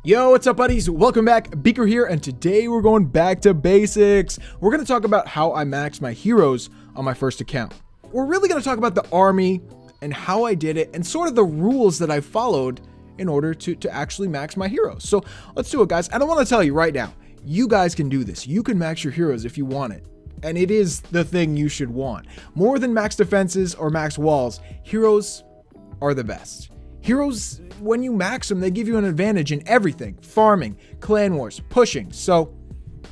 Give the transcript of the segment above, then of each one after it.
Yo, what's up buddies? Welcome back, Beaker here, and today we're going back to basics. We're going to talk about how I maxed my heroes on my first account. We're really going to talk about the army and how I did it and sort of the rules that I followed in order to actually max my heroes. So let's do it, guys. And I want to tell you right now, you guys can do this. You can max your heroes if you want it. And it is the thing you should want. More than max defenses or max walls, heroes are the best. Heroes, when you max them, they give you an advantage in everything. Farming, clan wars, pushing. So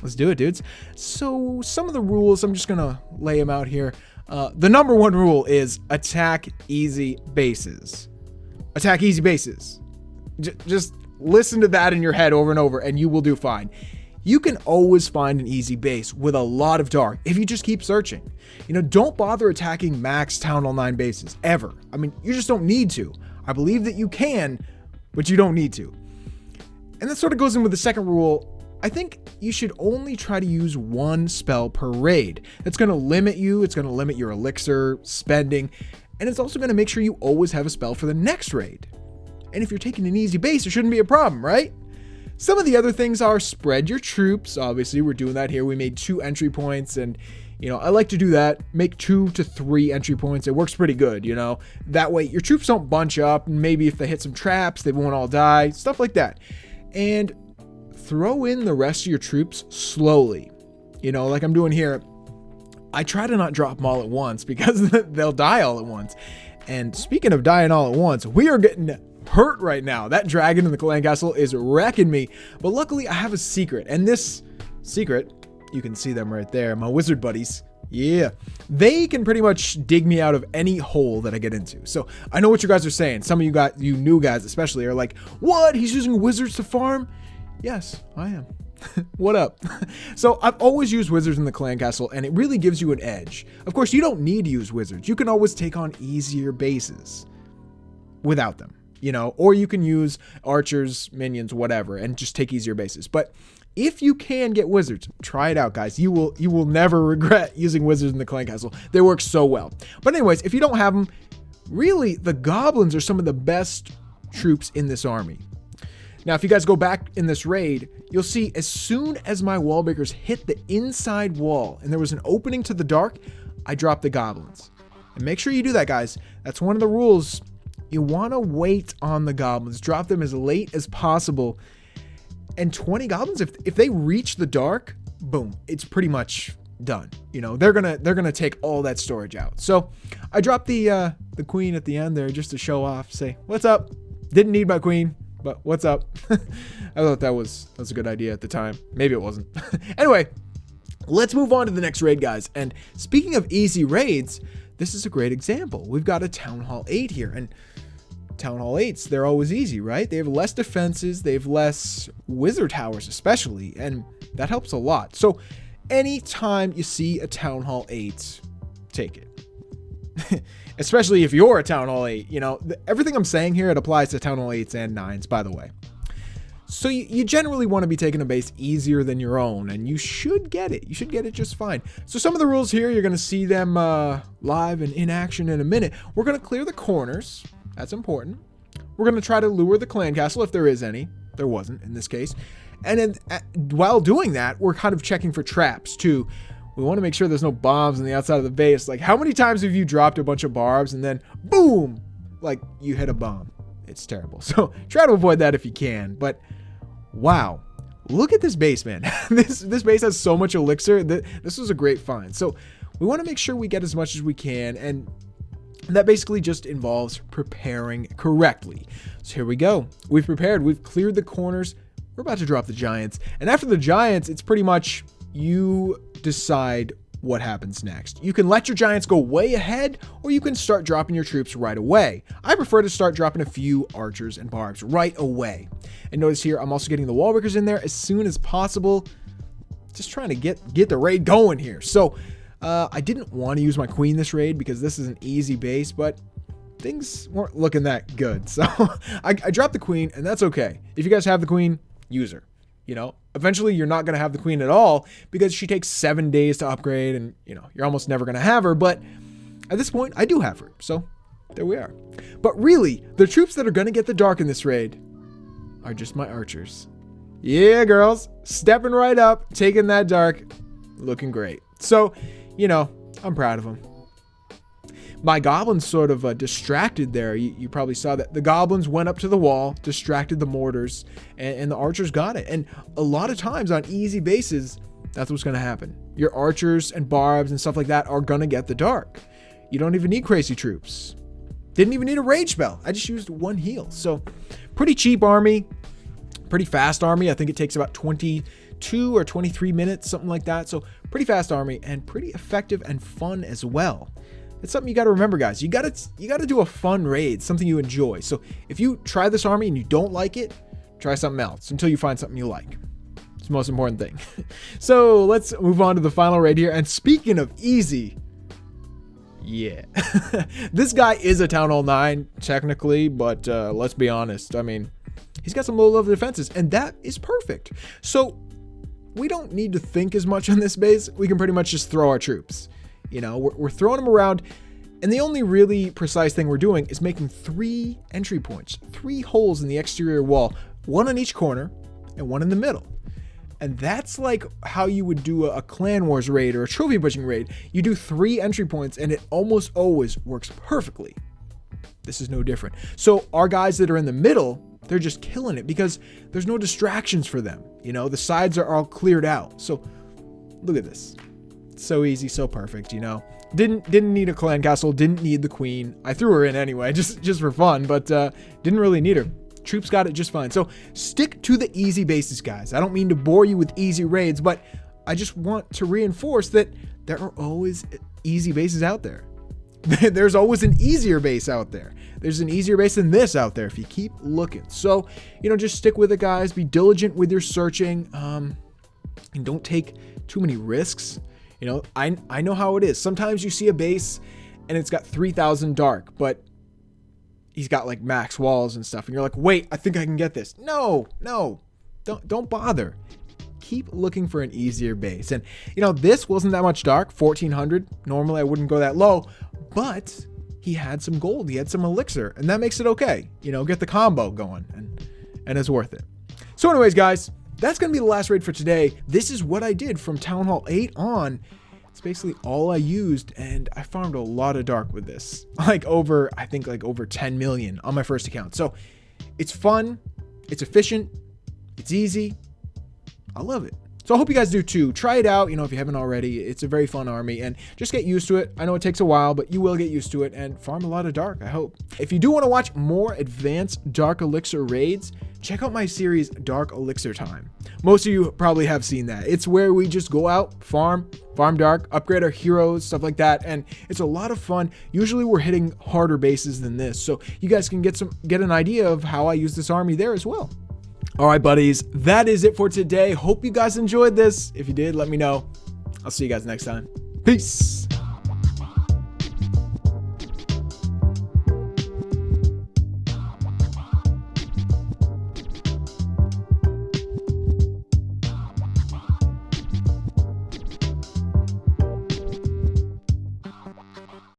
let's do it, dudes. So some of the rules, I'm just going to lay them out here. The number one rule is attack easy bases. Attack easy bases. Just listen to that in your head over and over and you will do fine. You can always find an easy base with a lot of dark if you just keep searching. You know, don't bother attacking max Town Hall 9 bases, ever. I mean, you just don't need to. I believe that you can, but you don't need to. And that sort of goes in with the second rule. I think you should only try to use one spell per raid. That's going to limit you. It's going to limit your elixir spending. And it's also going to make sure you always have a spell for the next raid. And if you're taking an easy base, it shouldn't be a problem, right? Some of the other things are spread your troops. Obviously, we're doing that here. We made 2 entry points and you know, I like to do that, make 2 to 3 entry points. It works pretty good, you know. That way your troops don't bunch up. And maybe if they hit some traps, they won't all die, stuff like that. And throw in the rest of your troops slowly. You know, like I'm doing here. I try to not drop them all at once because they'll die all at once. And speaking of dying all at once, we are getting hurt right now. That dragon in the clan castle is wrecking me. But luckily I have a secret. And this secret, you can see them right there, my wizard buddies. Yeah, they can pretty much dig me out of any hole that I get into. So I know what you guys are saying. Some of you new guys especially, are like, what? He's using wizards to farm? Yes, I am. What up? So I've always used wizards in the clan castle, and it really gives you an edge. Of course, you don't need to use wizards. You can always take on easier bases without them, you know, or you can use archers, minions, whatever, and just take easier bases. But if you can get wizards, try it out, guys. You will never regret using wizards in the clan castle. They work so well. But anyways, if you don't have them, really, the goblins are some of the best troops in this army. Now, if you guys go back in this raid, you'll see as soon as my wall breakers hit the inside wall and there was an opening to the dark, I dropped the goblins. And make sure you do that, guys. That's one of the rules. You want to wait on the goblins. Drop them as late as possible. And 20 goblins, if they reach the dark, boom, it's pretty much done. You know, they're gonna take all that storage out. So I dropped the queen at the end there just to show off, say, what's up? Didn't need my queen, but what's up? I thought that was a good idea at the time. Maybe it wasn't. Anyway, let's move on to the next raid, guys. And speaking of easy raids, this is a great example. We've got a Town Hall 8 here, and Town Hall 8s, they're always easy, right? They have less defenses, they have less wizard towers especially, and that helps a lot. So anytime you see a Town Hall 8, take it. Especially if you're a Town Hall 8, you know, everything I'm saying here, it applies to Town Hall 8s and 9s, by the way. So you generally want to be taking a base easier than your own, and you should get it. You should get it just fine. So some of the rules here, you're going to see them live and in action in a minute. We're going to clear the corners. That's important. We're going to try to lure the clan castle if there is any. There wasn't in this case. And then while doing that, we're kind of checking for traps too. We want to make sure there's no bombs on the outside of the base. Like, how many times have you dropped a bunch of barbs and then boom, like you hit a bomb? It's terrible. So try to avoid that if you can. But wow, look at this base, man. This base has so much elixir. This was a great find. So we want to make sure we get as much as we can, and that basically just involves preparing correctly. So here we go. We've prepared. We've cleared the corners. We're about to drop the giants. And after the giants, it's pretty much you decide what happens next. You can let your giants go way ahead, or you can start dropping your troops right away. I prefer to start dropping a few archers and barbs right away. And notice here, I'm also getting the wall breakers in there as soon as possible. Just trying to get the raid going here. So I didn't want to use my queen this raid because this is an easy base, but things weren't looking that good. So I dropped the queen, and that's okay. If you guys have the queen, use her. You know, eventually you're not going to have the queen at all because she takes 7 days to upgrade, and you know, you're almost never going to have her. But at this point, I do have her. So there we are. But really, the troops that are going to get the dark in this raid are just my archers. Yeah, girls, stepping right up, taking that dark, looking great. So, you know, I'm proud of them. My goblins sort of distracted there. You probably saw that. The goblins went up to the wall, distracted the mortars, and the archers got it. And a lot of times on easy bases, that's what's going to happen. Your archers and barbs and stuff like that are going to get the dark. You don't even need crazy troops. Didn't even need a rage spell. I just used one heal. So pretty cheap army, pretty fast army. I think it takes about 22 or 23 minutes, something like that. So pretty fast army and pretty effective and fun as well. It's something you got to remember, guys. You got to do a fun raid, something you enjoy. So if you try this army and you don't like it, try something else until you find something you like. It's the most important thing. So let's move on to the final raid here. And speaking of easy, yeah, this guy is a Town Hall 9 technically, but let's be honest. I mean, he's got some low level defenses, and that is perfect. So we don't need to think as much on this base. We can pretty much just throw our troops. You know, we're throwing them around, and the only really precise thing we're doing is making 3 entry points, 3 holes in the exterior wall, 1 on each corner and 1 in the middle. And that's like how you would do a Clan Wars raid or a trophy pushing raid. You do 3 entry points, and it almost always works perfectly. This is no different. So our guys that are in the middle, they're just killing it because there's no distractions for them. You know, the sides are all cleared out. So look at this. So easy, so perfect, you know. Didn't need a clan castle, didn't need the queen. I threw her in anyway, just for fun, but didn't really need her. Troops got it just fine. So stick to the easy bases, guys. I don't mean to bore you with easy raids, but I just want to reinforce that there are always easy bases out there. There's always an easier base out there. There's an easier base than this out there if you keep looking. So, you know, just stick with it, guys. Be diligent with your searching, and don't take too many risks. You know, I know how it is. Sometimes you see a base and it's got 3,000 dark, but he's got like max walls and stuff. And you're like, wait, I think I can get this. No, don't bother. Keep looking for an easier base. And, you know, this wasn't that much dark, 1,400. Normally I wouldn't go that low, but he had some gold. He had some elixir, and that makes it okay. You know, get the combo going, and it's worth it. So anyways, guys, that's going to be the last raid for today. This is what I did from Town Hall 8 on. It's basically all I used, and I farmed a lot of dark with this. I think over 10 million on my first account. So it's fun, it's efficient, it's easy. I love it. So I hope you guys do too. Try it out, you know, if you haven't already. It's a very fun army, and just get used to it. I know it takes a while, but you will get used to it and farm a lot of dark, I hope. If you do want to watch more advanced Dark Elixir raids, check out my series Dark Elixir Time. Most of you probably have seen that. It's where we just go out, farm dark, upgrade our heroes, stuff like that, and it's a lot of fun. Usually we're hitting harder bases than this, so you guys can get an idea of how I use this army there as well. All right, buddies, that is it for today. Hope you guys enjoyed this. If you did, let me know. I'll see you guys next time. Peace.